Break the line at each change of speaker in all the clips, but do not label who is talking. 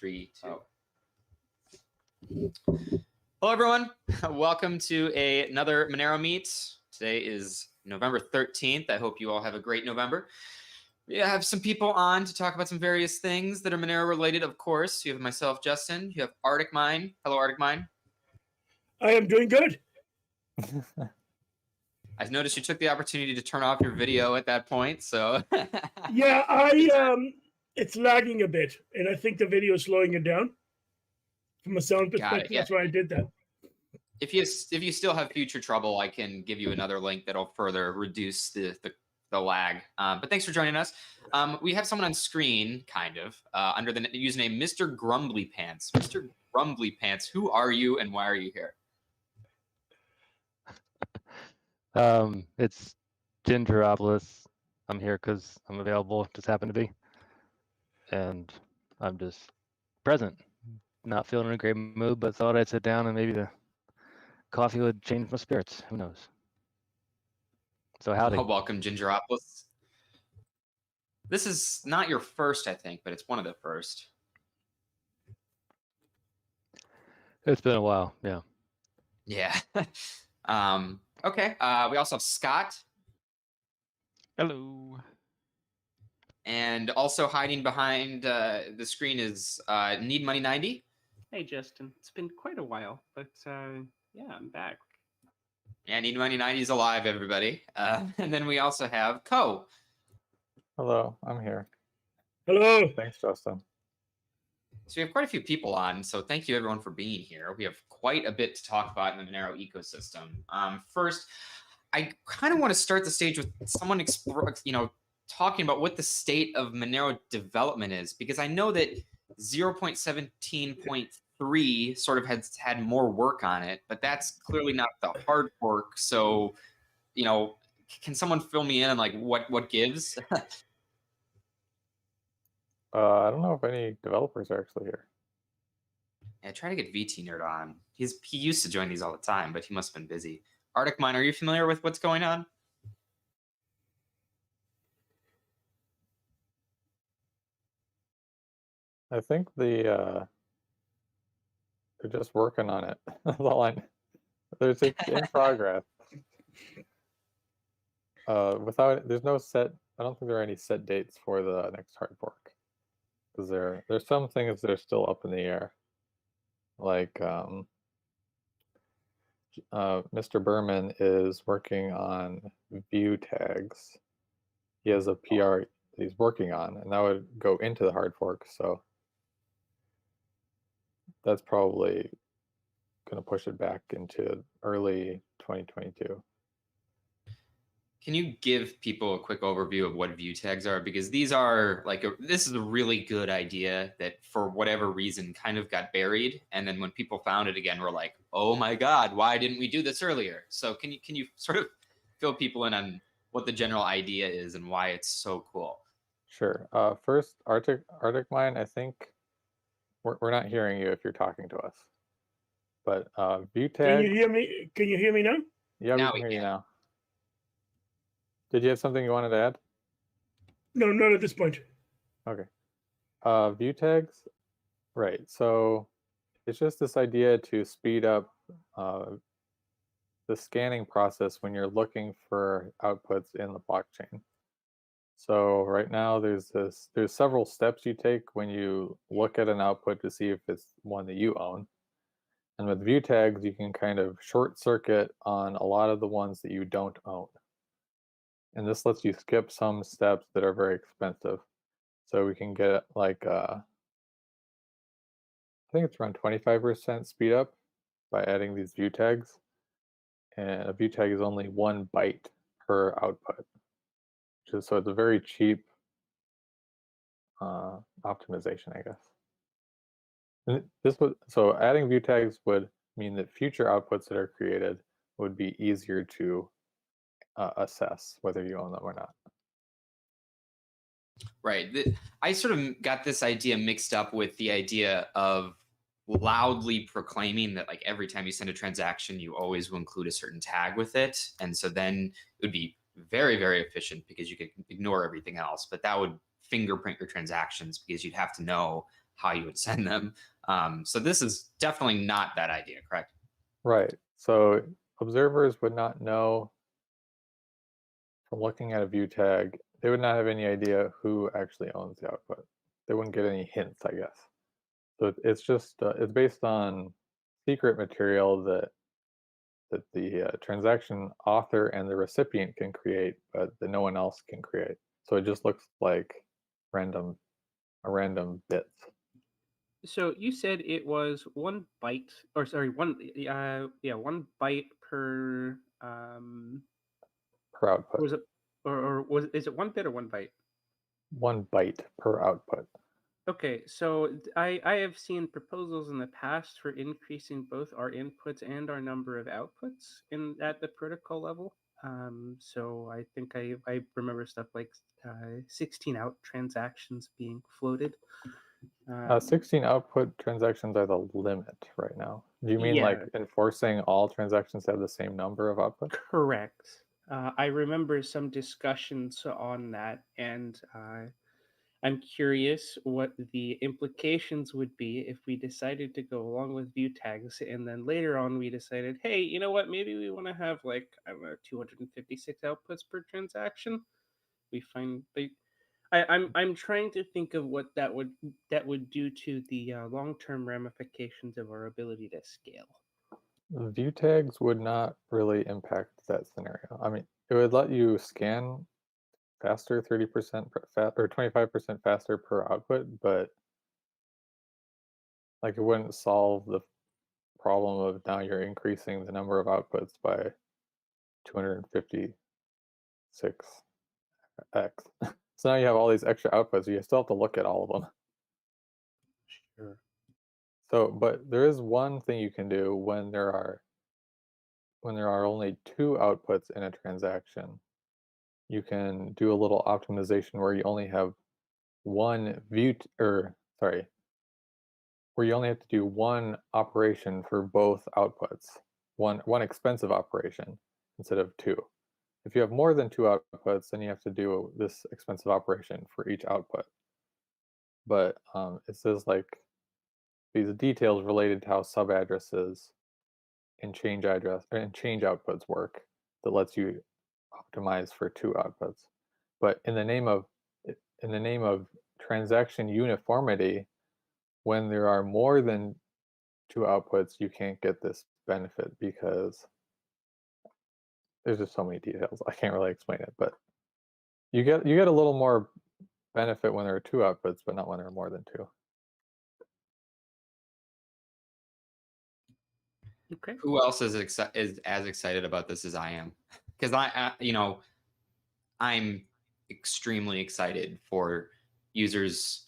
3, 2. Hello, everyone. Welcome to another Monero Meet. Today is November 13th. I hope you all have a great November. We have some people on to talk about some various things that are Monero related, of course. You have myself, Justin. You have Arctic Mine. Hello, Arctic Mine.
I am doing good.
I noticed you took the opportunity to turn off your video at that point, so.
Yeah, it's lagging a bit, and I think the video is slowing it down. From a sound perspective, that's why I did that.
If you still have future trouble, I can give you another link that'll further reduce the lag. But thanks for joining us. We have someone on screen, kind of, under the username Mr. Grumbly Pants. Mr. Grumbly Pants, who are you and why are you here?
It's Gingeropolis. I'm here because I'm available, just happen to be. And I'm just present. Not feeling in a great mood, but thought I'd sit down and maybe the coffee would change my spirits. Who knows? So howdy.
Oh, welcome, Gingeropolis. This is not your first, I think, but it's one of the first.
It's been a while, yeah.
Yeah. Okay. We also have Scott.
Hello.
And also hiding behind the screen is Need Money 90.
Hey, Justin. It's been quite a while, but yeah, I'm back.
Yeah, Need Money 90 is alive, everybody. And then we also have Co.
Hello, I'm here.
Hello.
Thanks, Justin.
So we have quite a few people on, so thank you everyone for being here. We have quite a bit to talk about in the Monero ecosystem. First, I kind of want to start the stage with someone talking about what the state of Monero development is, because I know that 0.17.3 sort of has had more work on it, but that's clearly not the hard fork. So, can someone fill me in on like what gives?
I don't know if any developers are actually here.
Yeah, try to get VT Nerd on. He used to join these all the time, but he must have been busy. Arctic Mine, are you familiar with what's going on?
I think they're just working on it. It's in progress. There's no set. I don't think there are any set dates for the next hard fork, because there's some things that are still up in the air, like Mr. Berman is working on view tags. He has a PR that he's working on, and that would go into the hard fork. So that's probably going to push it back into early 2022.
Can you give people a quick overview of what view tags are? Because these are this is a really good idea that for whatever reason kind of got buried. And then when people found it again, we're like, oh my God, why didn't we do this earlier? So can you sort of fill people in on what the general idea is and why it's so cool?
Sure. First, Arctic Mine, I think we're not hearing you if you're talking to us. But view tag.
Can you hear me? Can you hear me now?
Yeah, we can hear you now. Did you have something you wanted to add?
No, not at this point.
Okay. View tags, right. So it's just this idea to speed up the scanning process when you're looking for outputs in the blockchain. So right now there's several steps you take when you look at an output to see if it's one that you own. And with view tags, you can kind of short circuit on a lot of the ones that you don't own. And this lets you skip some steps that are very expensive. So we can get like, I think it's around 25% speed up by adding these view tags. And a view tag is only 1 byte per output. So it's a very cheap optimization, I guess. And so adding view tags would mean that future outputs that are created would be easier to assess whether you own them or not.
Right. I sort of got this idea mixed up with the idea of loudly proclaiming that like every time you send a transaction, you always will include a certain tag with it. And so then it would be very, very efficient because you could ignore everything else, but that would fingerprint your transactions because you'd have to know how you would send them. So this is definitely not that idea, correct?
Right. So observers would not know from looking at a view tag, they would not have any idea who actually owns the output. They wouldn't get any hints, I guess. So it's just it's based on secret material that the transaction author and the recipient can create, but that no one else can create. So it just looks like random bits.
So you said it was 1 byte, or sorry, 1 byte per
Per output.
was it, or was is it 1 bit or 1 byte?
1 byte per output.
Okay, so I have seen proposals in the past for increasing both our inputs and our number of outputs at the protocol level. So I think I remember stuff like 16 out transactions being floated.
16 output transactions are the limit right now. Do you mean like
Yeah.
enforcing all transactions to have the same number of outputs?
Correct. I remember some discussions on that, and I'm curious what the implications would be if we decided to go along with view tags, and then later on we decided, hey, you know what? Maybe we want to have like, I don't know, 256 outputs per transaction. We find I'm trying to think of what that would do to the long-term ramifications of our ability to scale.
View tags would not really impact that scenario. I mean, it would let you scan faster, 30% or 25% faster per output, but like it wouldn't solve the problem of now you're increasing the number of outputs by 256x. So now you have all these extra outputs. You still have to look at all of them.
Sure.
So, but there is one thing you can do when there are only 2 outputs in a transaction. You can do a little optimization where you only have one where you only have to do one operation for both outputs, one expensive operation instead of 2. If you have more than 2 outputs, then you have to do this expensive operation for each output. But it says like these details related to how subaddresses and change outputs work that lets you optimize for 2 outputs. But in the name of transaction uniformity, when there are more than 2 outputs, you can't get this benefit because there's just so many details. I can't really explain it, but you get a little more benefit when there are 2 outputs, but not when there are more than 2.
Okay.
Who else is as excited about this as I am? Because I'm extremely excited for users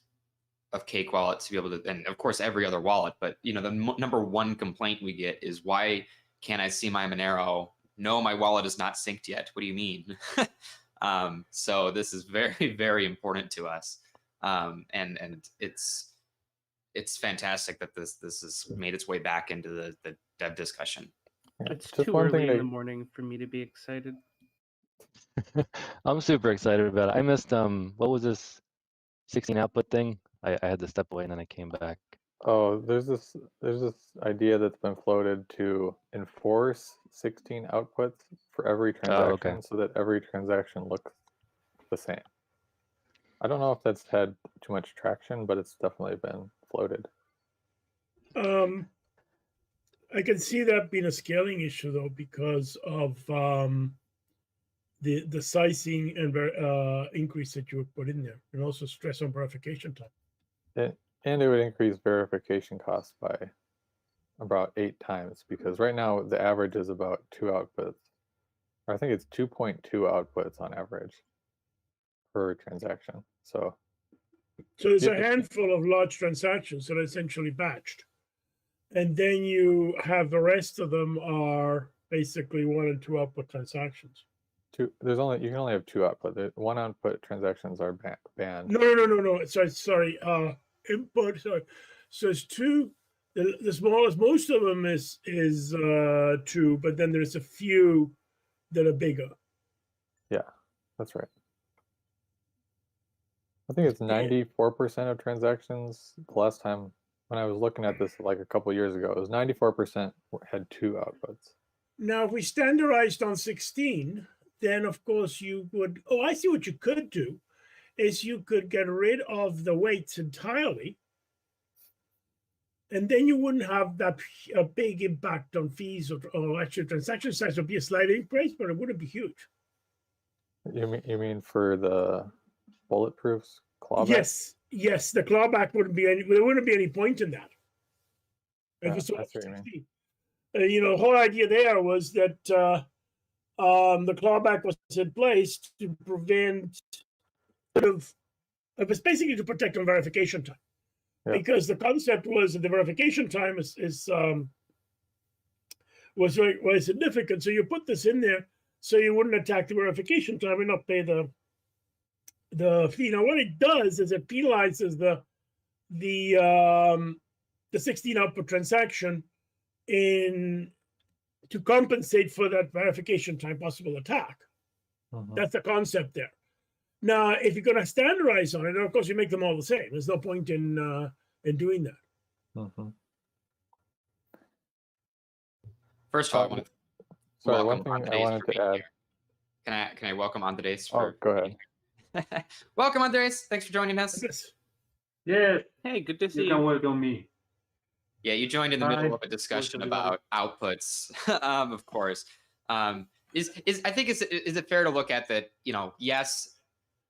of Cake Wallet to be able to, and of course every other wallet, but the number one complaint we get is, why can't I see my Monero? No, my wallet is not synced yet. What do you mean? So this is very, very important to us, and it's fantastic that this has made its way back into the dev discussion.
Yeah,
It's
just
too
one
early
thing
in
to
the morning for me to be excited.
I'm super excited about it. I missed what was this 16 output thing? I had to step away and then I came back.
Oh, there's this idea that's been floated to enforce 16 outputs for every transaction,
okay.
so that every transaction looks the same. I don't know if that's had too much traction, but it's definitely been floated.
I can see that being a scaling issue though, because of the sizing and increase that you would put in there, and also stress on verification time.
And it would increase verification costs by about 8 times, because right now the average is about 2 outputs. Or I think it's 2.2 outputs on average per transaction. So
there's a handful of large transactions that are essentially batched, and then you have the rest of them are basically 1 and 2 output transactions.
you can only have 2 output. 1 output transactions are banned.
No. Sorry. Input. Sorry. So it's 2. The smallest, most of them is 2, but then there's a few that are bigger.
Yeah, that's right. I think it's 94% of transactions. The last time when I was looking at this like a couple years ago, it was 94% had 2 outputs.
Now, if we standardized on 16, then of course you would, oh, I see what you could do, is you could get rid of the weights entirely, and then you wouldn't have that a big impact on fees, or actually transaction size would be a slight increase, but it wouldn't be huge.
You mean for the bulletproofs clawback?
Yes, the clawback wouldn't be any, there wouldn't be any point in that.
Yeah,
If it's all
that's what you mean.
16. The whole idea there was that the clawback was in place to prevent it was basically to protect on verification time. Yeah. Because the concept was that the verification time was very significant. So you put this in there so you wouldn't attack the verification time and not pay the fee. Now, what it does is it penalizes the 16 output transaction to compensate for that verification time possible attack. That's the concept there. Now, if you're going to standardize on it, of course, you make them all the same. There's no point in doing that.
First of all,
sorry, one thing I wanted to add.
Can I welcome Andres?
Oh, go ahead.
Welcome, Andres. Thanks for joining us.
Yes.
Hey, good to see you.
You can welcome me.
Yeah, you joined in the middle of a discussion about outputs, of course. I think is it fair to look at that? Yes,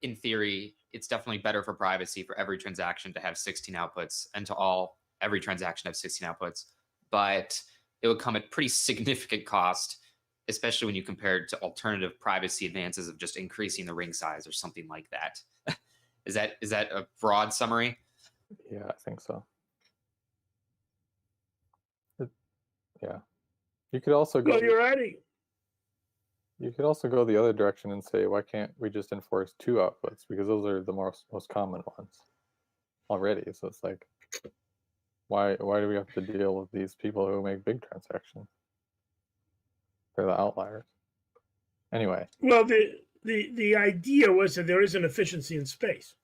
in theory, it's definitely better for privacy for every transaction to have 16 outputs, and to every transaction have 16 outputs. But it would come at pretty significant cost, especially when you compare it to alternative privacy advances of just increasing the ring size or something like that. Is that a broad summary?
Yeah, I think so. Yeah, you could also go.
Well, you're ready.
You could also go the other direction and say, why can't we just enforce 2 outputs? Because those are the most common ones already. So it's like, why do we have to deal with these people who make big transactions? They're the outliers. Anyway.
Well, the idea was that there is an efficiency in space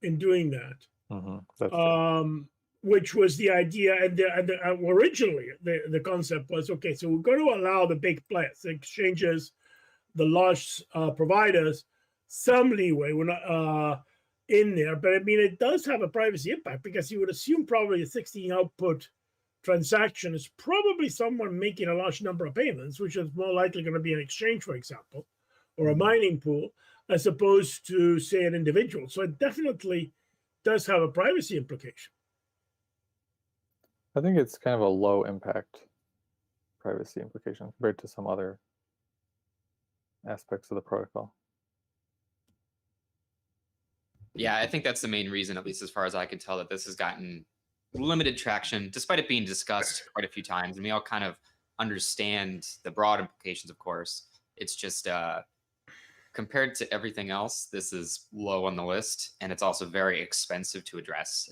in doing that.
That's true.
Which was the idea, and originally the concept was, okay, so we're going to allow the big players, the exchanges, the large providers, some leeway. We're not in there, but I mean, it does have a privacy impact, because you would assume probably a 16 output transaction is probably someone making a large number of payments, which is more likely going to be an exchange, for example, or a mining pool, as opposed to, say, an individual. So it definitely does have a privacy implication.
I think it's kind of a low impact privacy implication compared to some other aspects of the protocol.
Yeah, I think that's the main reason, at least as far as I can tell, that this has gotten limited traction, despite it being discussed quite a few times. And we all kind of understand the broad implications, of course. It's just compared to everything else, this is low on the list, and it's also very expensive to address.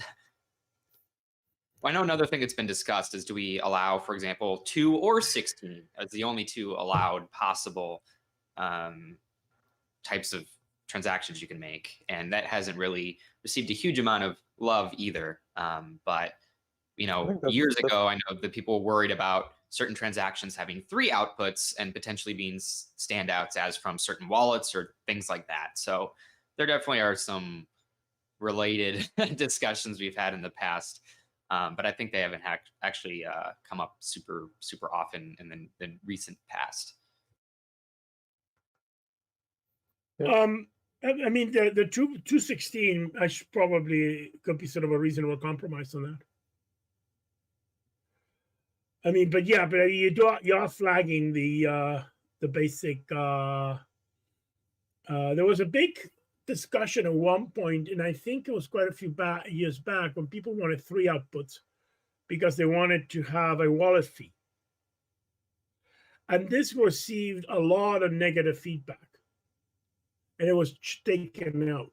I know another thing that's been discussed is, do we allow, for example, 2 or 16 as the only 2 allowed possible types of transactions you can make? And that hasn't really received a huge amount of love either. But years ago, I know that people were worried about certain transactions having 3 outputs and potentially being standouts as from certain wallets or things like that. So there definitely are some related discussions we've had in the past. But I think they haven't actually come up super often in the recent past.
I mean, the 216, I should probably could be sort of a reasonable compromise on that. I mean, but yeah, but you're flagging the basic. There was a big discussion at one point, and I think it was quite a few years back, when people wanted 3 outputs because they wanted to have a wallet fee. And this received a lot of negative feedback, and it was taken out.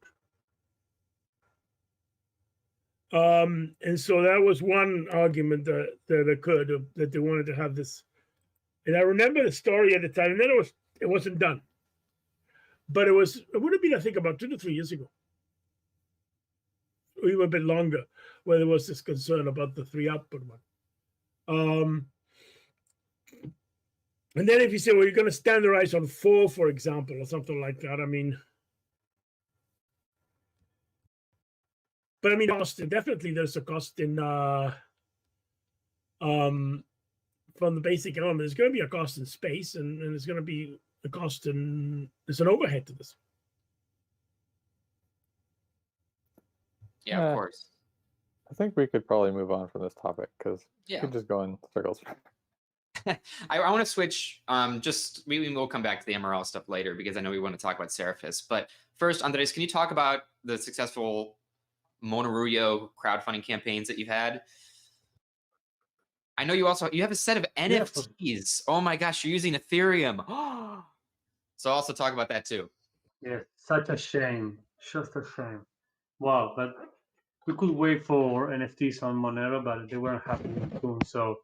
And so that was one argument that occurred, that they wanted to have this. And I remember the story at the time, and then it wasn't done. But it would have been, I think, about 2 to 3 years ago. even a bit longer, where there was this concern about the 3 output one. And then if you say, well, you're going to standardize on 4, for example, or something like that, I mean, but I mean, cost, definitely there's a cost in from the basic element. There's going to be a cost in space, and there's going to be a cost in, there's an overhead to this.
Yeah, of course.
I think we could probably move on from this topic because we
Yeah.
could just go in circles.
I want to switch. Just we'll come back to the MRL stuff later because I know we want to talk about Seraphis. But first, Andres, can you talk about the successful Monero crowdfunding campaigns that you've had? I know you have a set of NFTs. Oh my gosh, you're using Ethereum. So also talk about that too.
Yeah, such a shame. Just a shame. Wow, but we could wait for NFTs on Monero, but they weren't happening soon. So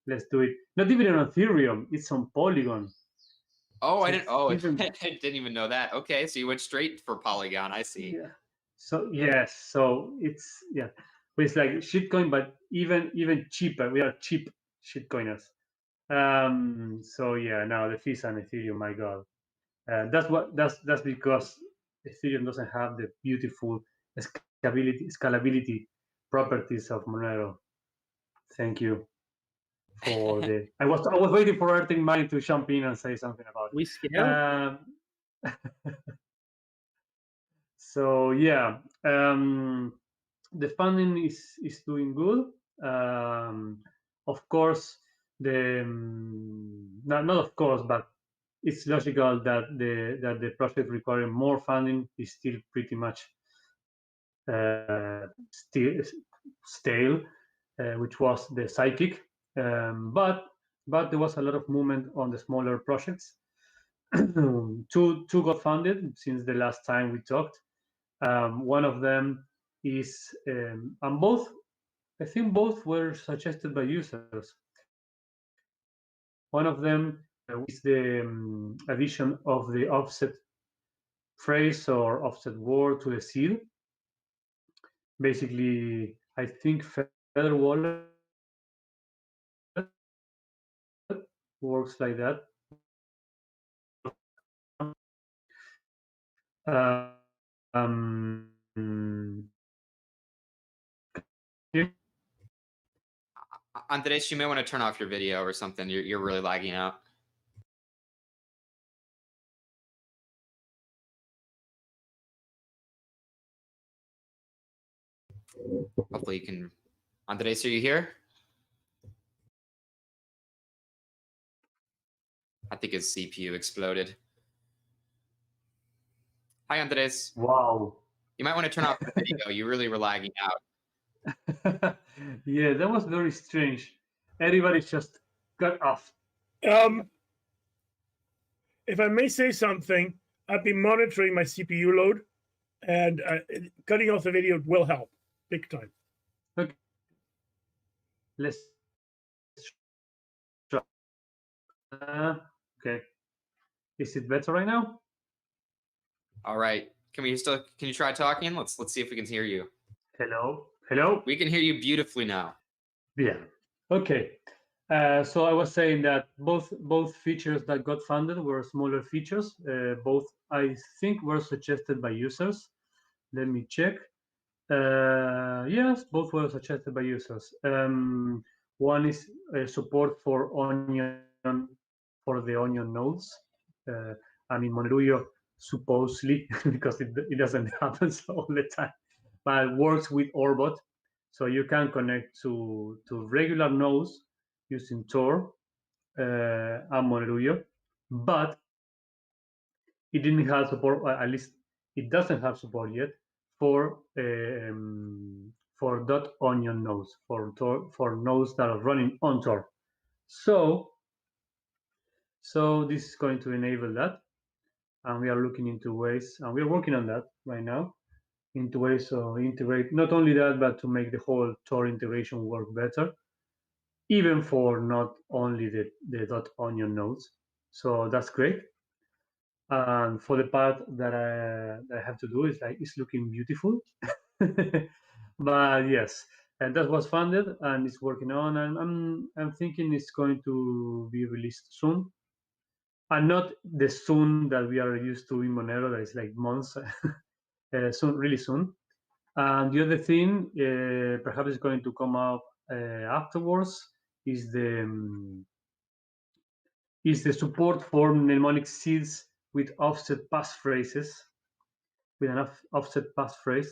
let's do it. Not even on Ethereum, it's on Polygon.
Oh,
So
I didn't. Oh,
even-
I didn't even know that. Okay, so you went straight for Polygon. I see.
Yeah. So yes, so it's but it's like shitcoin, but even cheaper. We are cheap shitcoiners. So yeah, now the fees on Ethereum, my God, that's because Ethereum doesn't have the beautiful scalability properties of Monero. Thank you for the. I was waiting for Arctic Money to jump in and say something about it.
We scale.
So yeah, the funding is doing good. Of course, not of course, but it's logical that the project requiring more funding is still pretty much still stale, which was the Psychic. But there was a lot of movement on the smaller projects. two got funded since the last time we talked. One of them is, and both, I think both were suggested by users. One of them is the addition of the offset phrase or offset word to the seed. Basically, I think Feather Wallet works like that.
Andres, you may want to turn off your video or something. You're really lagging out. Hopefully you can. Andres, are you here? I think his CPU exploded. Hi, Andres.
Wow.
You might want to turn off the video. You really were lagging out.
Yeah, that was very strange. Everybody just got off.
If I may say something, I've been monitoring my CPU load, and cutting off the video will help big time.
Okay. Let's try. Okay. Is it better right now?
All right. Can you try talking? Let's see if we can hear you.
Hello? Hello?
We can hear you beautifully now.
Yeah. Okay. So I was saying that both features that got funded were smaller features. Both, I think, were suggested by users. Let me check. Yes, both were suggested by users. One is support for the Onion nodes. I mean, Monero supposedly, because it doesn't happen all the time, but it works with Orbot. So you can connect to regular nodes using Tor and Monero, but it didn't have support. At least it doesn't have support yet for .onion nodes, for nodes that are running on Tor. So this is going to enable that, and we are looking into ways, and we are working on that right now, into ways to integrate not only that, but to make the whole Tor integration work better, even for not only the .onion nodes. So that's great. And for the part that I have to do is looking beautiful. But yes, and that was funded and it's working on, and I'm thinking it's going to be released soon, and not the soon that we are used to in Monero, that is like months. Soon, really soon. And the other thing, perhaps is going to come up afterwards, is the support for mnemonic seeds with offset passphrases, with an offset passphrase,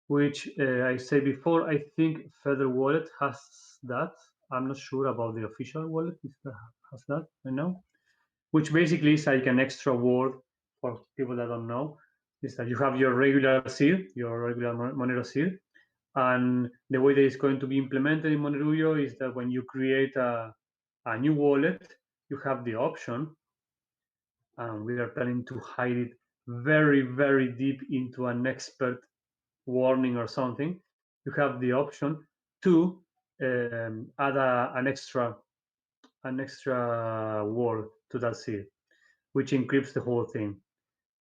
which I said before. I think Feather Wallet has that. I'm not sure about the official wallet if that has that. I know, which basically is like an extra word for people that don't know. Is that you have your regular seed, your regular Monero seed, and the way that it's going to be implemented in Monero is that when you create a new wallet, you have the option, and we are planning to hide it very, very deep into an expert warning or something. You have the option to add an extra word to that seed, which encrypts the whole thing.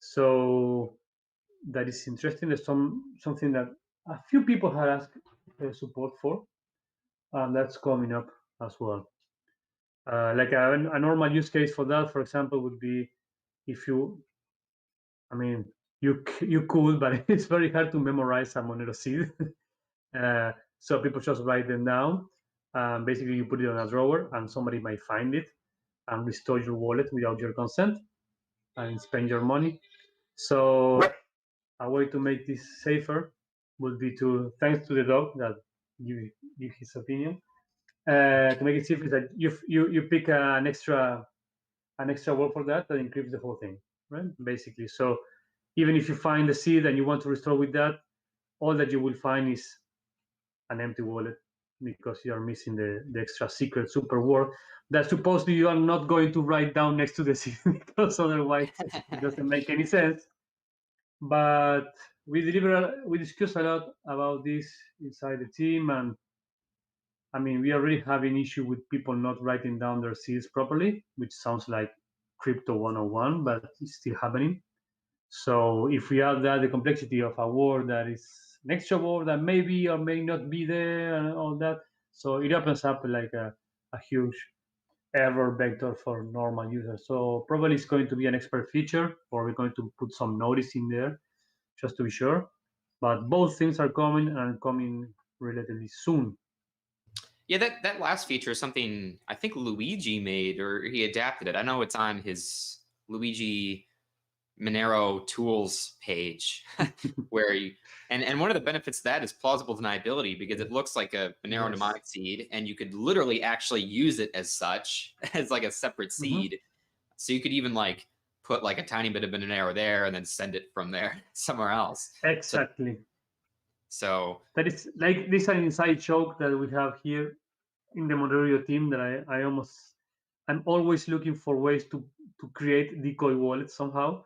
So that is interesting. There's something that a few people have asked support for, and that's coming up as well. Like a normal use case for that, for example, would be if you, I mean, you could, but it's very hard to memorize a Monero seed. So people just write them down. Basically, you put it on a drawer, and somebody might find it and restore your wallet without your consent and spend your money. So a way to make this safer would be to, thanks to the dog that give his opinion, to make it safer is that you pick an extra word for that encrypts the whole thing, right? Basically, so even if you find the seed and you want to restore with that, all that you will find is an empty wallet because you are missing the extra secret super word that supposedly you are not going to write down next to the seed because otherwise it doesn't make any sense. But we discuss a lot about this inside the team, and I mean, we are really having issue with people not writing down their seeds properly, which sounds like crypto 101, but it's still happening. So if we add that, the complexity of a word that is an extra word that maybe or may not be there and all that, so it opens up like a huge error vector for normal users. So probably it's going to be an expert feature, or we're going to put some notice in there just to be sure. But both things are coming and coming relatively soon.
Yeah, that last feature is something I think Luigi made, or he adapted it. I know it's on his Luigi Monero tools page where you and one of the benefits of that is plausible deniability, because it looks like a Monero mnemonic seed, and you could literally actually use it as such, as like a separate seed. So you could even like put like a tiny bit of Monero there and then send it from there somewhere else.
Exactly.
So
that is like this an inside joke that we have here in the Monero team, that I'm always looking for ways to create decoy wallets somehow,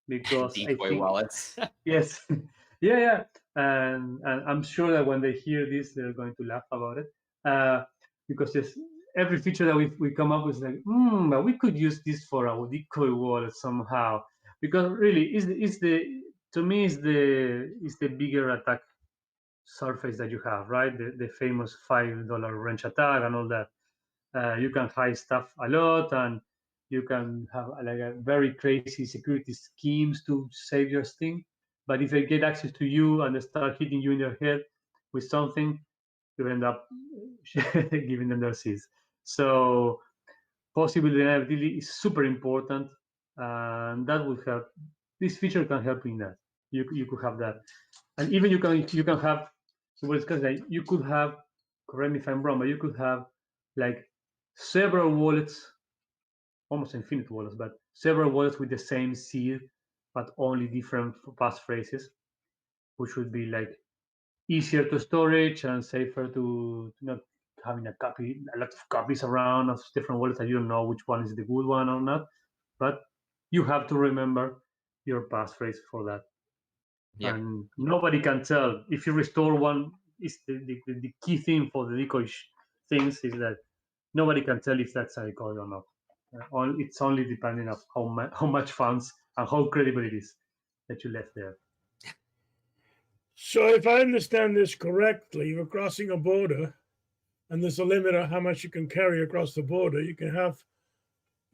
because I
decoy
think
wallets.
yes, yeah, and I'm sure that when they hear this, they're going to laugh about it, because yes, every feature that we come up with is like, but we could use this for our decoy wallet somehow, because really is the to me is the bigger attack surface that you have, right? The famous $5 wrench attack and all that. You can hide stuff a lot, and you can have like a very crazy security schemes to save your thing. But if they get access to you and they start hitting you in your head with something, you end up giving them their seeds. So possible deniability is super important, and that will help. This feature can help in that. You could have that, and even you can have. So what it's like, you could have. Correct me if I'm wrong, but you could have like several wallets, almost infinite wallets, but several wallets with the same seed, but only different passphrases, which would be like easier to storage and safer to not having a lot of copies around of different wallets that you don't know which one is the good one or not. But you have to remember your passphrase for that.
Yep.
And nobody can tell if you restore one. Is the key thing for the decoy things is that nobody can tell if that's a decoy or not. It's only depending on how much funds and how credible it is that you left there.
So if I understand this correctly, you're crossing a border, and there's a limit on how much you can carry across the border.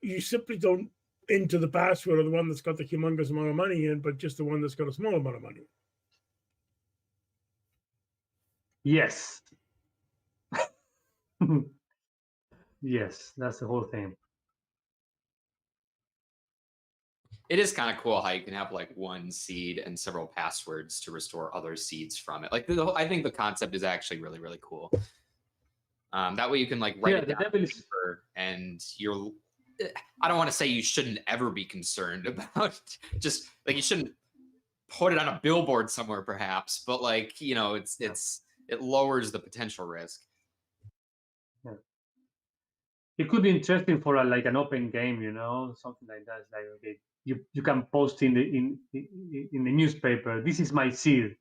You simply don't enter the password of the one that's got the humongous amount of money in, but just the one that's got a small amount of money.
Yes. Yes, that's the whole thing.
It is kind of cool how you can have like one seed and several passwords to restore other seeds from it. Like I think the concept is actually really, really cool. That way you can like write it down on paper, and you're. I don't want to say you shouldn't ever be concerned about just like you shouldn't put it on a billboard somewhere, perhaps, but like it lowers the potential risk.
Yeah. It could be interesting for like an open game, something like that. It's like, okay, you can post in the newspaper, this is my seed.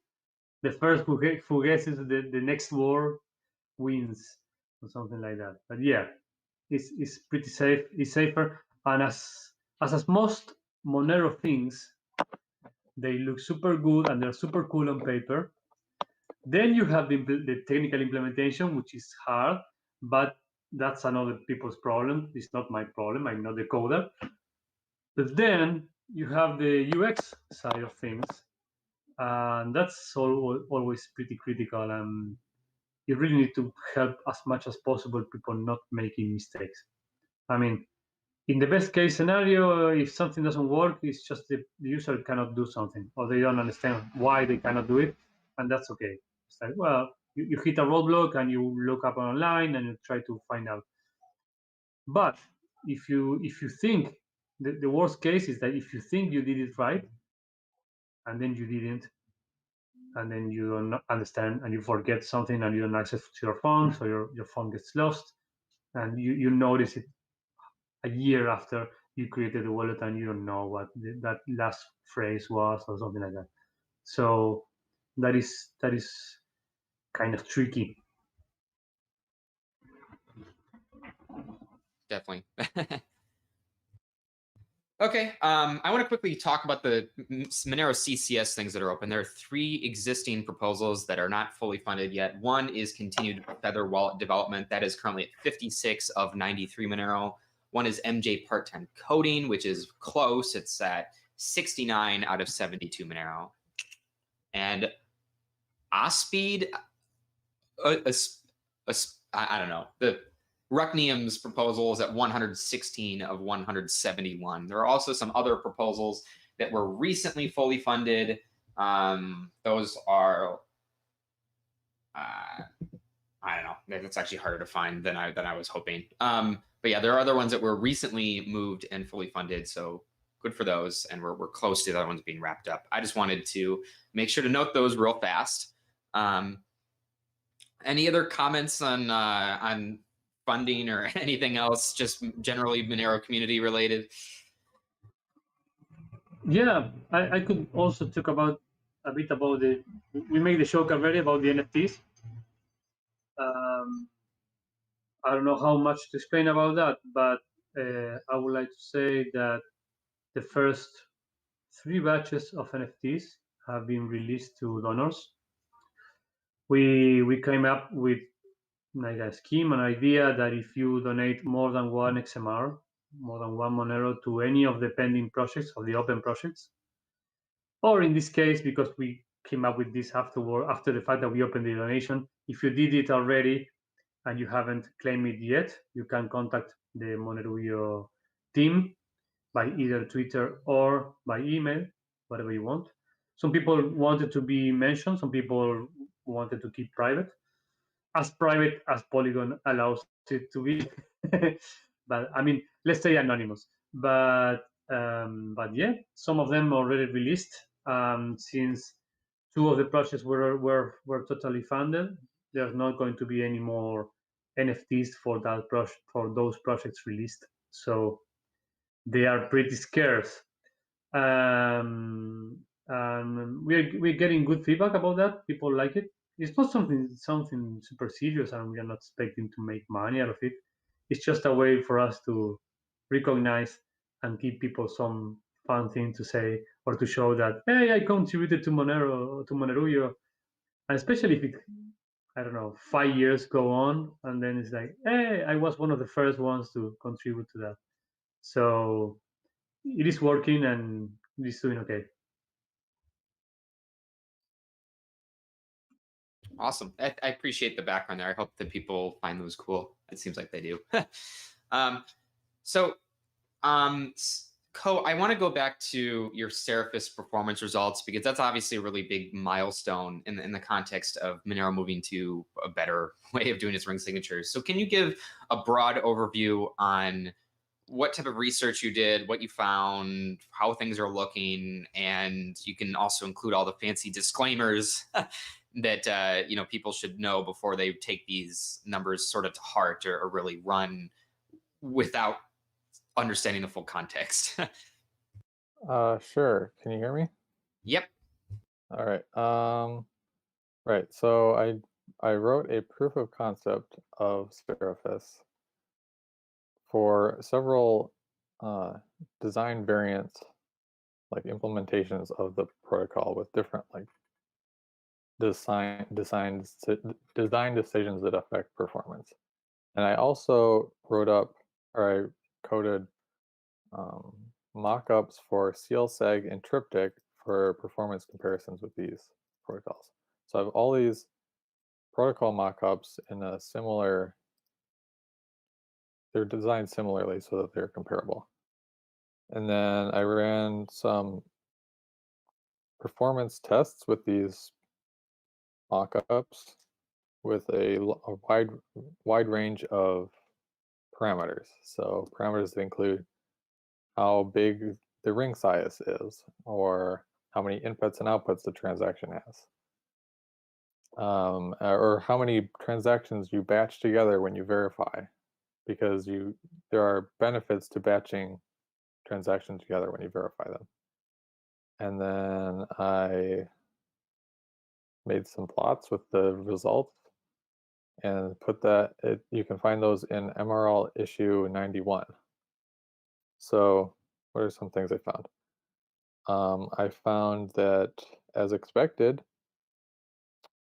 The first who guesses the next word wins, or something like that. But yeah, it's pretty safe. It's safer, and as most Monero things, they look super good and they're super cool on paper. Then you have the technical implementation, which is hard, but that's another people's problem. It's not my problem. I'm not the coder. But then you have the UX side of things, and that's always pretty critical. And you really need to help as much as possible people not making mistakes. I mean, in the best case scenario, if something doesn't work, it's just the user cannot do something, or they don't understand why they cannot do it, and that's okay. It's like, well, you hit a roadblock and you look up online and you try to find out. But if you think the worst case is that if you think you did it right and then you didn't, and then you don't understand and you forget something and you don't access to your phone, so your phone gets lost, and you notice it a year after you created the wallet and you don't know what that last phrase was or something like that. So that is kind of tricky.
Definitely. Okay, I want to quickly talk about the Monero CCS things that are open. There are 3 existing proposals that are not fully funded yet. One is continued Feather wallet development. That is currently at 56 of 93 Monero. One is MJ part-time coding, which is close. It's at 69 out of 72 Monero. And Ospeed, I don't know. The Rucknium's proposal is at 116 of 171. There are also some other proposals that were recently fully funded. Those are, I don't know. That's actually harder to find than I was hoping. But yeah, there are other ones that were recently moved and fully funded. So good for those. And we're close to the other ones being wrapped up. I just wanted to make sure to note those real fast. Any other comments on funding or anything else, just generally Monero community related?
Yeah, I could also talk a bit about we made the joke already about the NFTs. I don't know how much to explain about that, but I would like to say that the first 3 batches of NFTs have been released to donors. We came up with like a scheme, an idea that if you donate more than 1 XMR, more than 1 Monero to any of the pending projects, of the open projects, or in this case, because we came up with this after the fact that we opened the donation, if you did it already and you haven't claimed it yet, you can contact the Monero team by either Twitter or by email, whatever you want. Some people wanted to be mentioned, some people wanted to keep private as Polygon allows it to be. But I mean, let's say anonymous. But yeah, some of them already released. Since 2 of the projects were totally funded, there's not going to be any more NFTs for those projects released. So they are pretty scarce. We're getting good feedback about that. People like it. It's not something super serious, and we are not expecting to make money out of it. It's just a way for us to recognize and give people some fun thing to say, or to show that, hey, I contributed to Monero, to Monero, And especially if it, I don't know, 5 years go on, and then it's like, hey, I was one of the first ones to contribute to that. So it is working and it is doing okay.
Awesome. I appreciate the background there. I hope that people find those cool. It seems like they do. So, I want to go back to your Seraphis performance results, because that's obviously a really big milestone in the context of Monero moving to a better way of doing its ring signatures. So can you give a broad overview on what type of research you did, what you found, how things are looking, and you can also include all the fancy disclaimers that people should know before they take these numbers sort of to heart, or really run without understanding the full context.
Sure. Can you hear me?
Yep.
All right. Right. So I wrote a proof of concept of Seraphis for several design variants, like implementations of the protocol with different like design decisions that affect performance. And I also wrote up, or I coded mockups for CLSEG and Triptych for performance comparisons with these protocols. So I have all these protocol mockups in a similar, they're designed similarly so that they're comparable. And then I ran some performance tests with these mockups with a wide range of parameters. So parameters that include how big the ring size is, or how many inputs and outputs the transaction has, or how many transactions you batch together when you verify, because there are benefits to batching transactions together when you verify them. And then I made some plots with the results and put that, you can find those in MRL issue 91. So what are some things I found? I found that, as expected,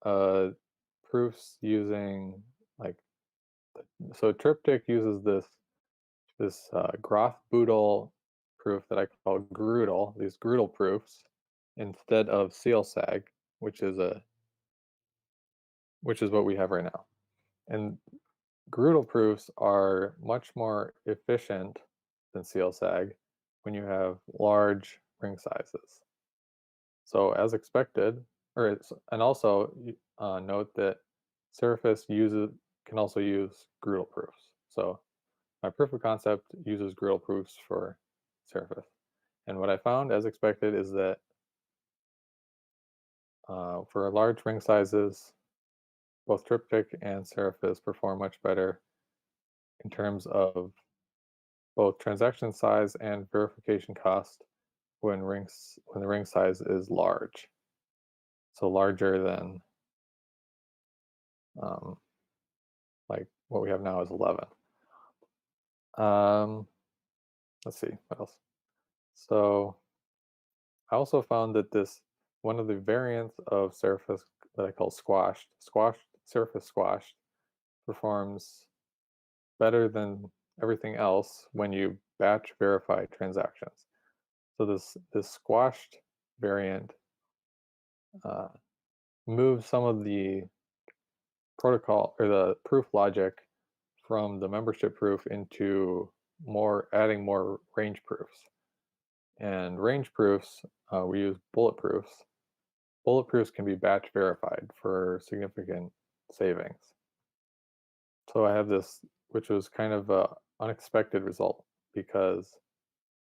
proofs using so Triptych uses this Groth Boodle proof that I call Groodle, these Groodle proofs, instead of CLSAG, which is what we have right now. And Groodle proofs are much more efficient than CLSAG when you have large ring sizes. So as expected, and also note that Seraphis can also use Groodle proofs. So my proof of concept uses Groodle proofs for Seraphis. And what I found, as expected, is that for large ring sizes, both Triptych and Seraphis perform much better in terms of both transaction size and verification cost when the ring size is large. So larger than like what we have now is 11. Let's see, what else? So I also found that one of the variants of Seraphis that I call Seraphis squashed, performs better than everything else when you batch verify transactions. So this squashed variant moves some of the protocol or the proof logic from the membership proof into adding more range proofs. And range proofs, we use bullet proofs. Bullet proofs can be batch verified for significant savings. So I have this, which was kind of an unexpected result, because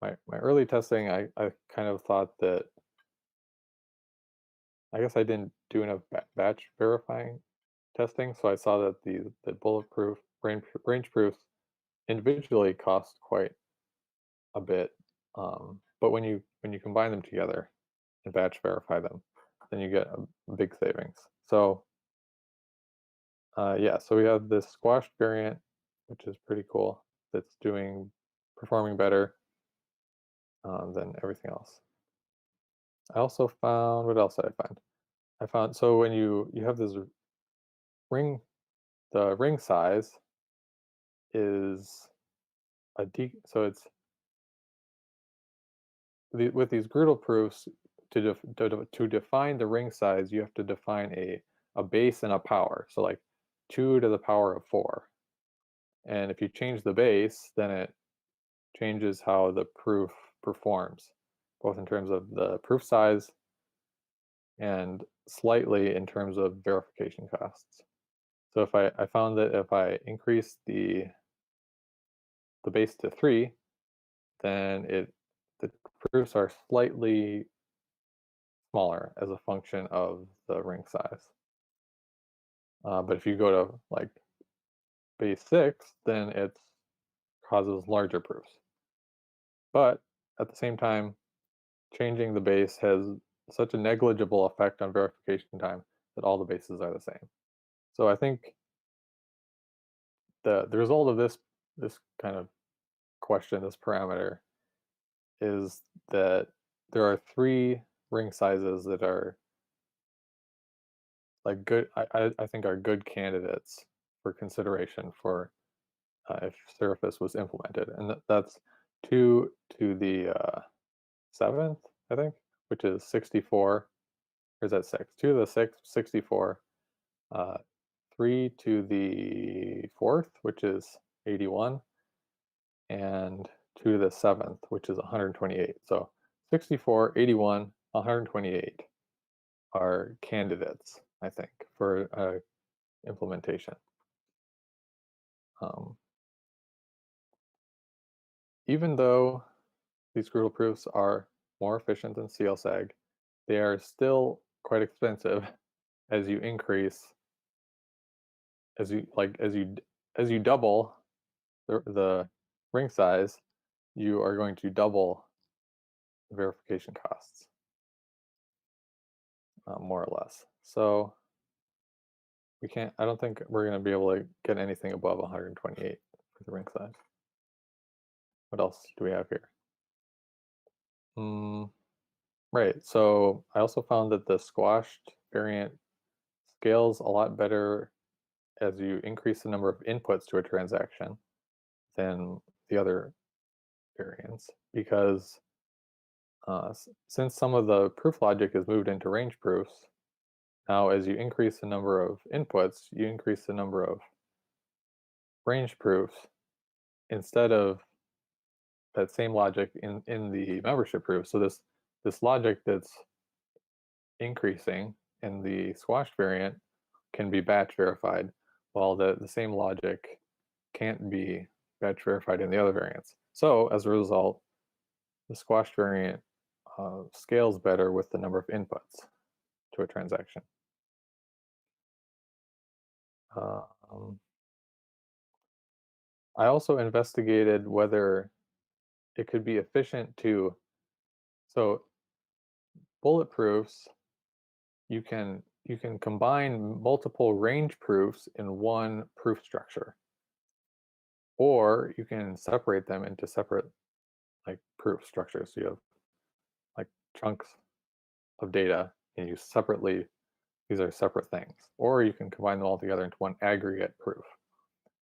my early testing, I kind of thought that, I guess I didn't do enough batch verifying testing, so I saw that the bulletproof range proofs individually cost quite a bit, but when you combine them together and batch verify them, then you get a big savings. So yeah, so we have this squashed variant, which is pretty cool, that's performing better than everything else. I also found, what else did I find? I found, so when you have this ring, the ring size is so it's with these Gödel proofs, to define the ring size, you have to define a base and a power. So like 2 to the power of 4. And if you change the base, then it changes how the proof performs, both in terms of the proof size and slightly in terms of verification costs. So if I found that if I increase the base to 3, then the proofs are slightly smaller as a function of the ring size. But if you go to like base 6, then it causes larger proofs. But at the same time, changing the base has such a negligible effect on verification time that all the bases are the same. So I think the result of this kind of question, this parameter, is that there are 3 ring sizes that are like good. I think are good candidates for consideration for if Surface was implemented, and that's 2 to the 7th, I think, which is 64. Or is that 6? 2 to the 6th, 64. 3 to the 4th, which is 81, and 2 to the 7th, which is 128. So 64, 81, 128 are candidates, I think, for implementation. Even though these Gödel proofs are more efficient than CLSAG, they are still quite expensive as you increase, as you double the ring size, you are going to double the verification costs, more or less. So I don't think we're going to be able to get anything above 128 for the ring size. What else do we have here? Right, so I also found that the squashed variant scales a lot better as you increase the number of inputs to a transaction than the other variants, because since some of the proof logic is moved into range proofs, now as you increase the number of inputs, you increase the number of range proofs instead of that same logic in the membership proof. So this logic that's increasing in the squashed variant can be batch verified, while the same logic can't be batch verified in the other variants. So as a result, the squashed variant scales better with the number of inputs to a transaction. I also investigated whether it could be efficient to, so bulletproofs, you can combine multiple range proofs in one proof structure, or you can separate them into separate like proof structures. So you have like chunks of data and you separately, these are separate things, or you can combine them all together into one aggregate proof.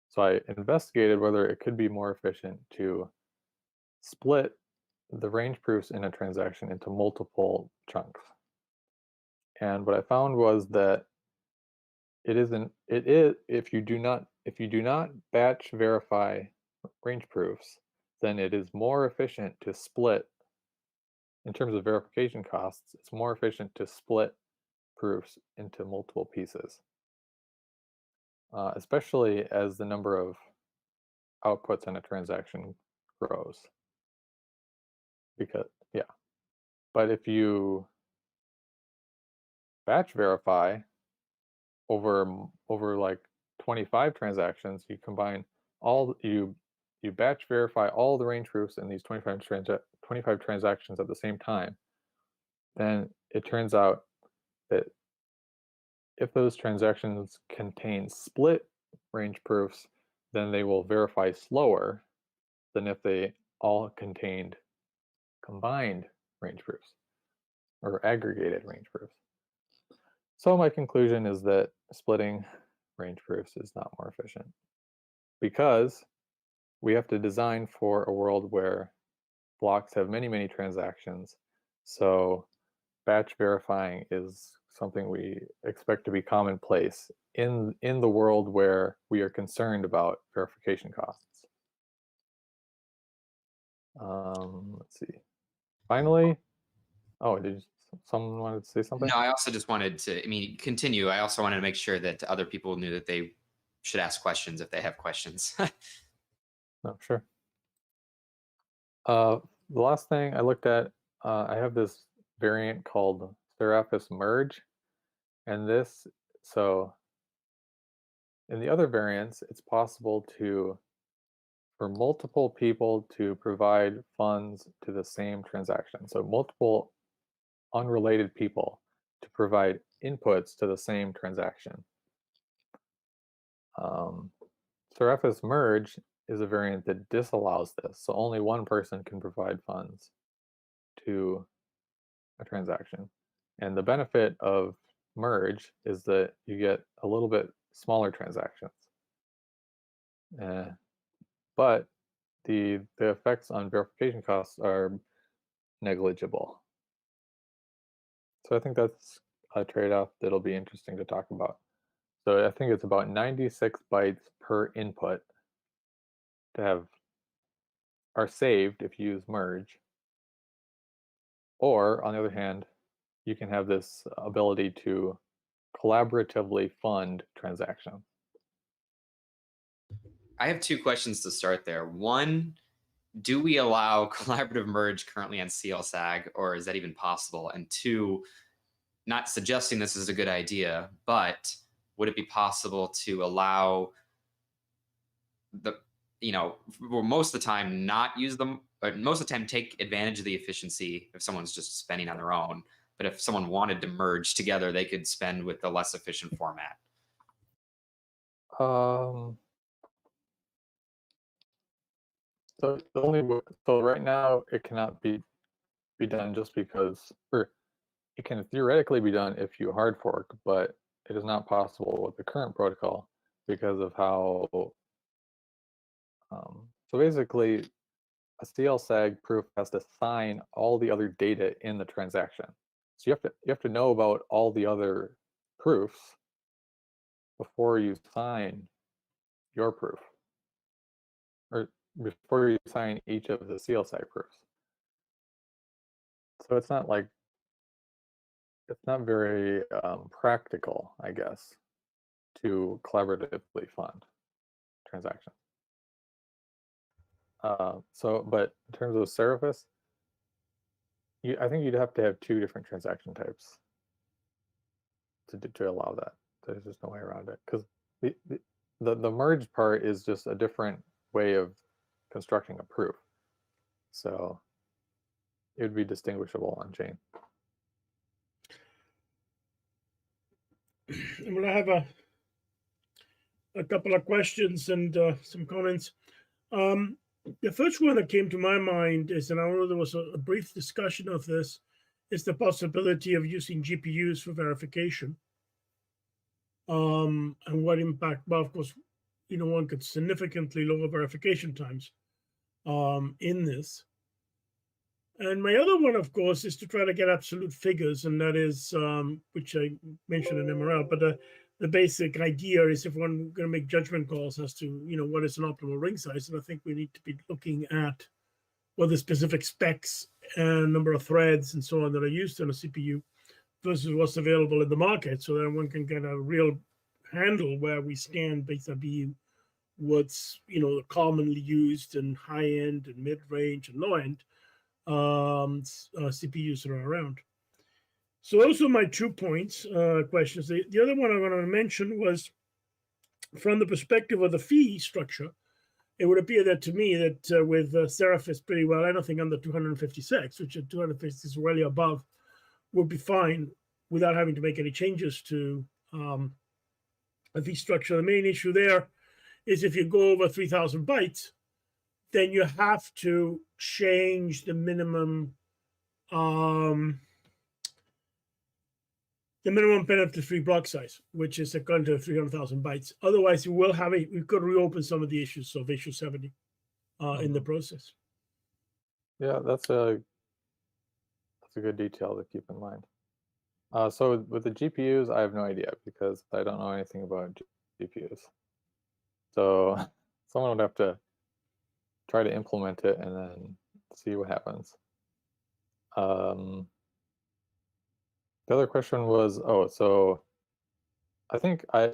So I investigated whether it could be more efficient to split the range proofs in a transaction into multiple chunks. And what I found was that if you do not batch verify range proofs, then it is more efficient to split, in terms of verification costs, it's more efficient to split proofs into multiple pieces, especially as the number of outputs in a transaction grows. Because, yeah. But if you batch verify over like 25 transactions, you combine you batch verify all the range proofs in these 25 transactions at the same time, then it turns out that if those transactions contain split range proofs, then they will verify slower than if they all contained combined range proofs or aggregated range proofs. So my conclusion is that splitting range proofs is not more efficient because we have to design for a world where blocks have many, many transactions. So batch verifying is something we expect to be commonplace in the world where we are concerned about verification costs. Let's see. Finally, oh, did someone wanted to say something?
No, I also just wanted to, I mean, continue. I also wanted to make sure that other people knew that they should ask questions if they have questions.
No, sure. The last thing I looked at, I have this variant called Seraphis merge, and this, so in the other variants, it's possible for multiple people to provide funds to the same transaction. So multiple unrelated people to provide inputs to the same transaction. Seraphis merge is a variant that disallows this. So only one person can provide funds to a transaction. And the benefit of merge is that you get a little bit smaller transactions. But the effects on verification costs are negligible. So I think that's a trade-off that'll be interesting to talk about. So I think it's about 96 bytes per input are saved if you use merge. Or on the other hand, you can have this ability to collaboratively fund transactions.
I have two questions to start there. One, do we allow collaborative merge currently on CLSAG, or is that even possible? And two, not suggesting this is a good idea, but would it be possible to allow most of the time not use them, but most of the time take advantage of the efficiency if someone's just spending on their own. But if someone wanted to merge together, they could spend with the less efficient format.
So right now it cannot be done just because, or it can theoretically be done if you hard fork, but it is not possible with the current protocol because of how. So basically, a CLSAG proof has to sign all the other data in the transaction. So you have to know about all the other proofs before you sign your proof, or before you sign each of the CLSAG proofs. So it's not very practical, I guess, to collaboratively fund transactions. But in terms of Seraphis, I think you'd have to have two different transaction types to allow that. There's just no way around it, because the merge part is just a different way of constructing a proof. So it would be distinguishable on chain.
Well, I have a couple of questions and some comments. The first one that came to my mind is, and I know there was a brief discussion of this, is the possibility of using GPUs for verification. And what impact? Well, of course, one could significantly lower verification times in this. And my other one, of course, is to try to get absolute figures, and that is, which I mentioned in MRL, but the basic idea is if one going to make judgment calls as to, what is an optimal ring size. And I think we need to be looking at what the specific specs and number of threads and so on that are used on a CPU versus what's available in the market, so that one can get a real handle where we stand based on what's, commonly used and high end and mid range and low end CPUs that are around. So those are my 2 points, questions. The other one I want to mention was from the perspective of the fee structure. It would appear that to me that with Seraphis pretty well, anything under 256, which at 256 is really above, would be fine without having to make any changes to a fee structure. The main issue there is if you go over 3,000 bytes, then you have to change the minimum the minimum penalty-free block size, which is equivalent to 300,000 bytes. Otherwise, we could reopen some of the issues of issue 70 in the process.
Yeah, that's a good detail to keep in mind. So with the GPUs, I have no idea because I don't know anything about GPUs. So someone would have to try to implement it and then see what happens. The other question was, so I think I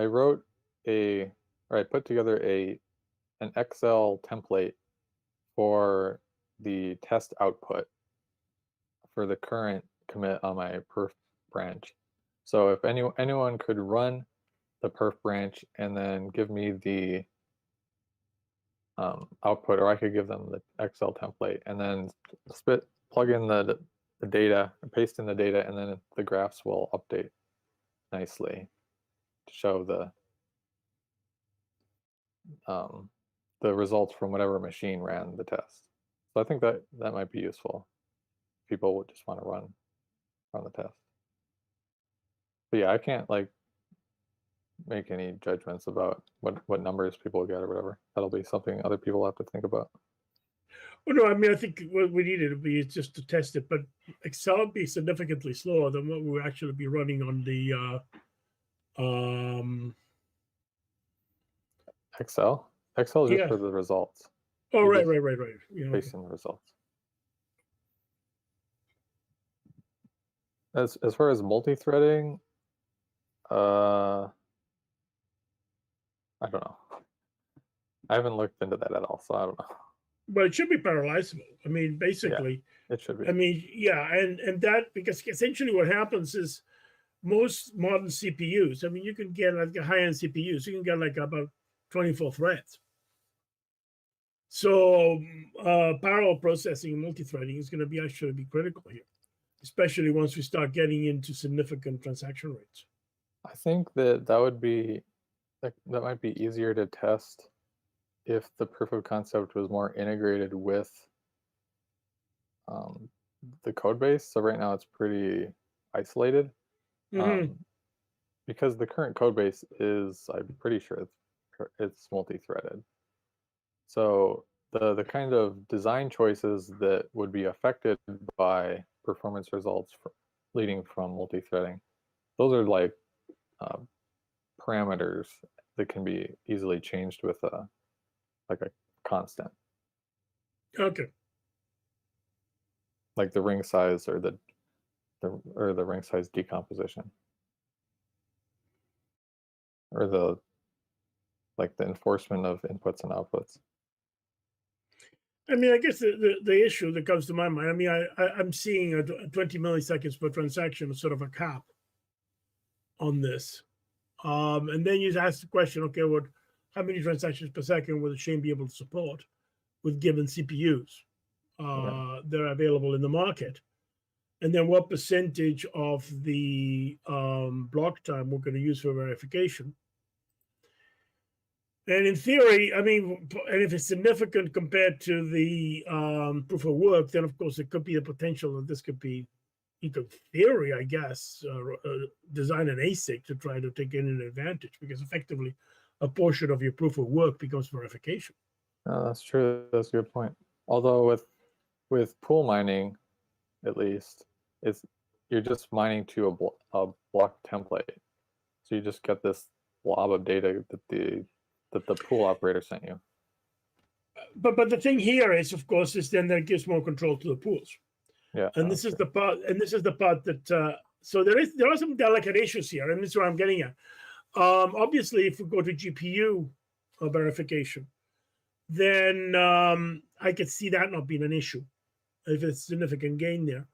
wrote I put together an Excel template for the test output for the current commit on my perf branch. So if anyone could run the perf branch and then give me the output, or I could give them the Excel template and then plug in the data, paste in the data, and then the graphs will update nicely to show the results from whatever machine ran the test. So I think that might be useful. People would just want to run the test. But yeah, I can't like make any judgments about what numbers people get or whatever. That'll be something other people have to think about.
Well, no, I mean, I think what we needed to be is just to test it, but Excel would be significantly slower than what we would actually be running on the
Excel is just
Yeah.
for the results.
Oh,
You
right.
just
You know,
Paste in the results. As far as multi-threading, I don't know. I haven't looked into that at all, so I don't know.
but it should be parallelizable. I mean, basically,
It should be.
I mean, yeah, and that, because essentially what happens is most modern CPUs, I mean, you can get like high-end CPUs, you can get like about 24 threads. So parallel processing and multi-threading is going to be actually be critical here, especially once we start getting into significant transaction rates.
I think that would be that might be easier to test if the proof of concept was more integrated with the code base. So right now it's pretty isolated. Because the current code base is, I'm pretty sure it's multi-threaded. So the kind of design choices that would be affected by performance results leading from multi-threading, those are like parameters that can be easily changed with a constant.
Okay.
Like the ring size or the ring size decomposition. Or the enforcement of inputs and outputs.
I mean, I guess the issue that comes to my mind, I mean, I'm seeing a 20 milliseconds per transaction as sort of a cap on this. And then you ask the question, okay, how many transactions per second will the chain be able to support with given CPUs that are available in the market? And then what percentage of the block time we're going to use for verification? And in theory, I mean, and if it's significant compared to the proof of work, then of course it could be a potential that this could be, in theory, I guess, design an ASIC to try to take in an advantage, because effectively a portion of your proof of work becomes verification.
No, that's true. That's a good point. Although with pool mining, at least, you're just mining to a block template, so you just get this blob of data that the pool operator sent you.
But the thing here is, of course, is then that gives more control to the pools.
Yeah.
And this is the part. And this is the part that. So there are some delicate issues here, and this is what I'm getting at. Obviously, if we go to GPU verification, then I could see that not being an issue if it's significant gain there.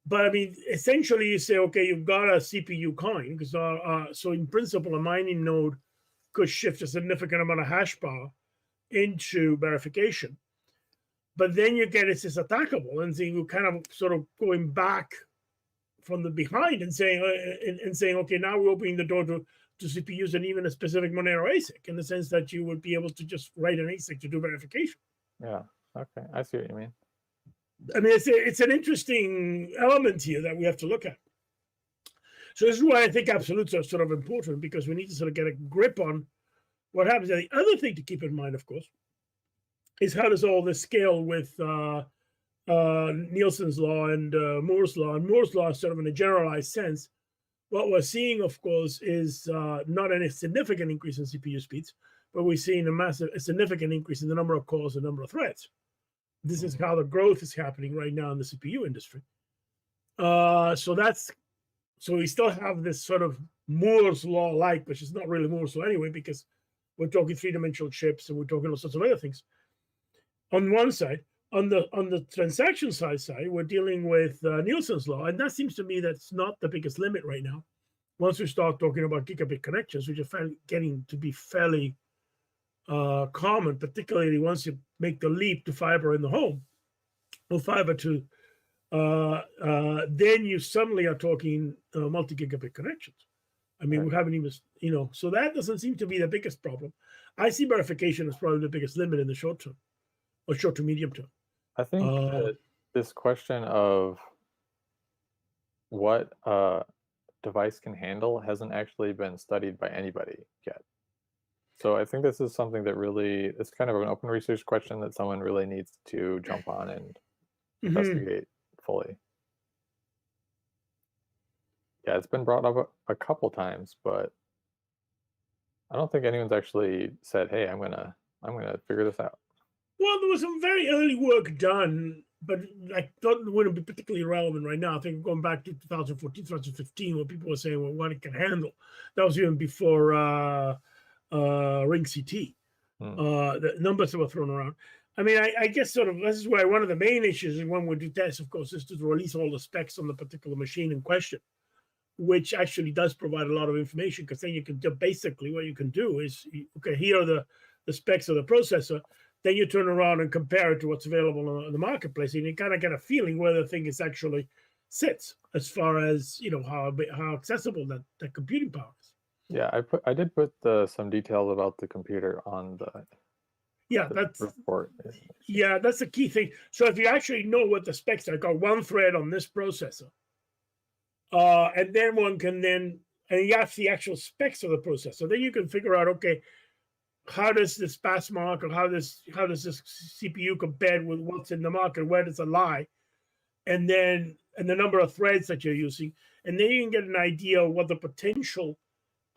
But I mean, essentially, you say, okay, you've got a CPU coin, because so in principle, a mining node could shift a significant amount of hash power into verification. But then you get it's attackable, and so you kind of sort of going back from the behind and saying, okay, now we're opening the door to CPUs and even a specific Monero ASIC, in the sense that you would be able to just write an ASIC to do verification.
Yeah. Okay, I see what you mean.
I mean, it's an interesting element here that we have to look at. So this is why I think absolutes are sort of important, because we need to sort of get a grip on what happens. And the other thing to keep in mind, of course, is how does all this scale with Nielsen's law and Moore's law. And Moore's law is sort of in a generalized sense. What we're seeing, of course, is not any significant increase in CPU speeds, but we're seeing a significant increase in the number of cores and number of threads. This is how the growth is happening right now in the CPU industry. So we still have this sort of Moore's law-like, which is not really Moore's law anyway, because we're talking three-dimensional chips and we're talking all sorts of other things. On one side, on the transaction size side, we're dealing with Nielsen's law, and that seems to me that's not the biggest limit right now. Once we start talking about gigabit connections, which are getting to be fairly common, particularly once you make the leap to fiber in the home, or fiber to, then you suddenly are talking multi-gigabit connections. I mean, we haven't even, so that doesn't seem to be the biggest problem. I see verification as probably the biggest limit in the short term, or short to medium term.
I think that this question of what a device can handle hasn't actually been studied by anybody yet. So I think this is something that really, it's kind of an open research question that someone really needs to jump on and investigate fully. Yeah, it's been brought up a couple times, but I don't think anyone's actually said, "Hey, I'm gonna figure this out."
Well, there was some very early work done, but I thought it wouldn't be particularly relevant right now. I think going back to 2014, 2015, where people were saying, well, what it can handle. That was even before Ring CT. The numbers that were thrown around. I mean, I guess sort of this is why one of the main issues when we do tests, of course, is to release all the specs on the particular machine in question, which actually does provide a lot of information, because then you can do, basically what you can do is, okay, here are the specs of the processor. Then you turn around and compare it to what's available in the marketplace, and you kind of get a feeling where the thing is actually sits as far as how accessible that computing power is.
Yeah, I did put some details about the computer on the
that's
report.
Yeah, that's the key thing. So if you actually know what the specs are, I got one thread on this processor, and then one can and you have the actual specs of the processor. Then you can figure out, okay, how does this pass mark, or how does this CPU compare with what's in the market? Where does it lie? And the number of threads that you're using, and then you can get an idea of what the potential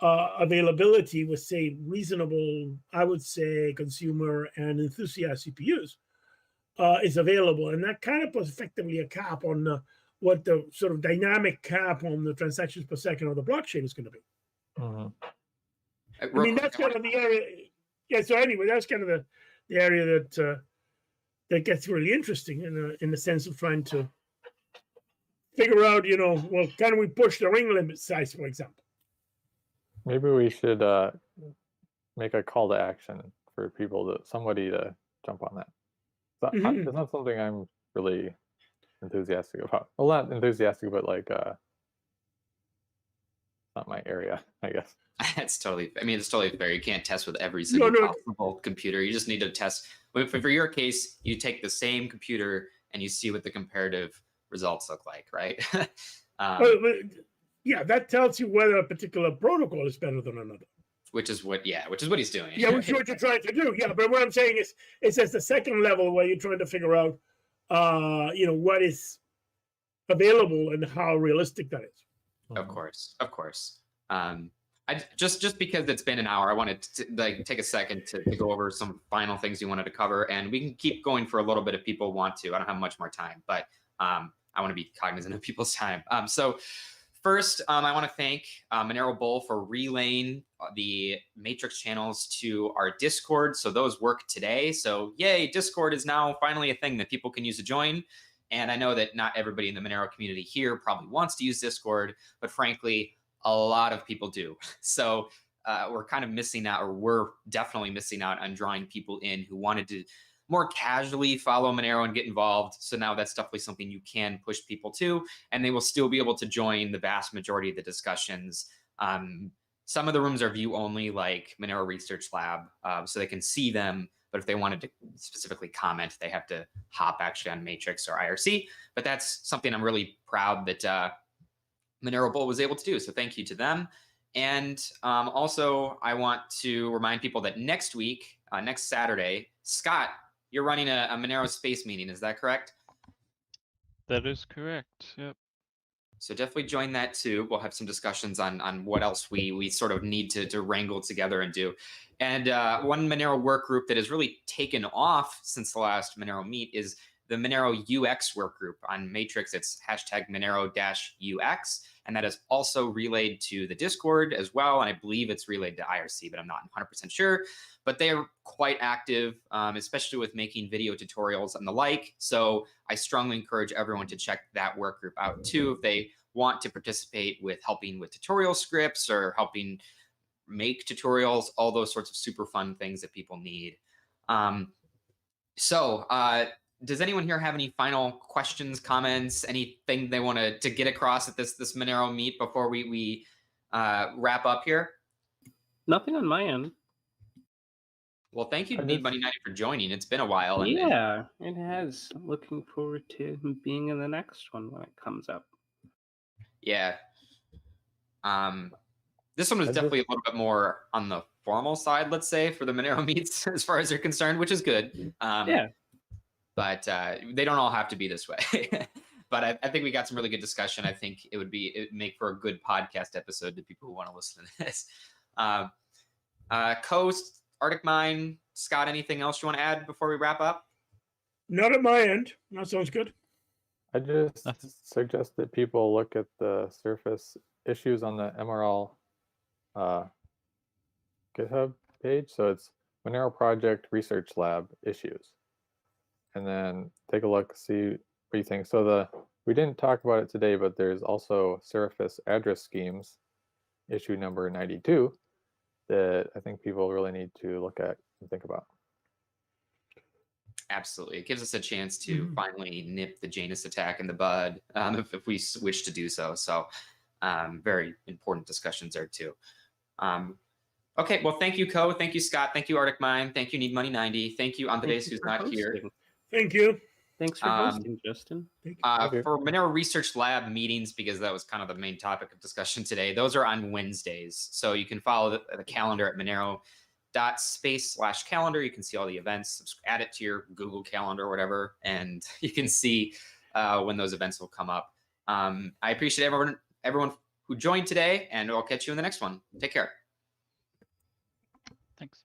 availability with, say, reasonable, I would say, consumer and enthusiast CPUs is available, and that kind of puts effectively a cap on what the sort of dynamic cap on the transactions per second of the blockchain is going to be. I mean, that's kind of the area. Yeah. So anyway, that's kind of the area that gets really interesting in the sense of trying to figure out, well, can we push the ring limit size, for example?
Maybe we should make a call to action for somebody to jump on that. So it's not something I'm really enthusiastic about. Well, not enthusiastic, but like not my area, I guess.
It's totally fair. You can't test with every single possible computer. You just need to test. For your case, you take the same computer and you see what the comparative results look like, right?
Yeah, that tells you whether a particular protocol is better than another.
Which is what he's doing.
Yeah, which is what you're trying to do. Yeah, but what I'm saying is, it's at the second level where you're trying to figure out, what is available and how realistic that is.
Of course. I just because it's been an hour, I wanted to take a second to go over some final things you wanted to cover, and we can keep going for a little bit if people want to. I don't have much more time, but I want to be cognizant of people's time. So first, I want to thank Monero Bull for relaying the Matrix channels to our Discord. So those work today. So yay, Discord is now finally a thing that people can use to join. And I know that not everybody in the Monero community here probably wants to use Discord, but frankly, a lot of people do. So we're kind of missing out, or we're definitely missing out on drawing people in who wanted to more casually follow Monero and get involved. So now that's definitely something you can push people to, and they will still be able to join the vast majority of the discussions. Some of the rooms are view only, like Monero Research Lab, so they can see them. But if they wanted to specifically comment, they have to hop actually on Matrix or IRC. But that's something I'm really proud that Monero Bull was able to do. So thank you to them. And also, I want to remind people that next week, next Saturday, Scott, you're running a Monero Space meeting. Is that correct?
That is correct. Yep.
So definitely join that too. We'll have some discussions on what else we sort of need to wrangle together and do. And one Monero work group that has really taken off since the last Monero Meet is the Monero UX work group on Matrix. It's hashtag Monero-UX. And that is also relayed to the Discord as well. And I believe it's relayed to IRC, but I'm not 100% sure. But they're quite active, especially with making video tutorials and the like. So I strongly encourage everyone to check that work group out too if they want to participate with helping with tutorial scripts or helping make tutorials, all those sorts of super fun things that people need. Does anyone here have any final questions, comments, anything they want to get across at this Monero Meet before we wrap up here?
Nothing on my end.
Well, thank you, Need Money 90, for joining. It's been a while. And
yeah, it has. Looking forward to being in the next one when it comes up.
Yeah. This one was definitely a little bit more on the formal side, let's say, for the Monero Meets as far as they're concerned, which is good.
Yeah.
But they don't all have to be this way. But I think we got some really good discussion. I think it would make for a good podcast episode to people who want to listen to this. Coast, Arctic Mine, Scott, anything else you want to add before we wrap up?
Not at my end. That sounds good.
I just suggest that people look at the surface issues on the MRL GitHub page. So it's Monero Project Research Lab issues. And then take a look, see what you think. So we didn't talk about it today, but there's also Surface address schemes, issue number 92, that I think people really need to look at and think about.
Absolutely. It gives us a chance to finally nip the Janus attack in the bud if we wish to do so. So very important discussions there too. Okay, well, thank you, Co. Thank you, Scott. Thank you, Arctic Mine. Thank you, Need Money 90. Thank you, Andres, who's not here.
Thank you.
Thanks for hosting, Justin.
For Monero Research Lab meetings, because that was kind of the main topic of discussion today, those are on Wednesdays. So you can follow the calendar at monero.space/calendar. You can see all the events, add it to your Google Calendar or whatever, and you can see when those events will come up. I appreciate everyone who joined today, and I'll catch you in the next one. Take care.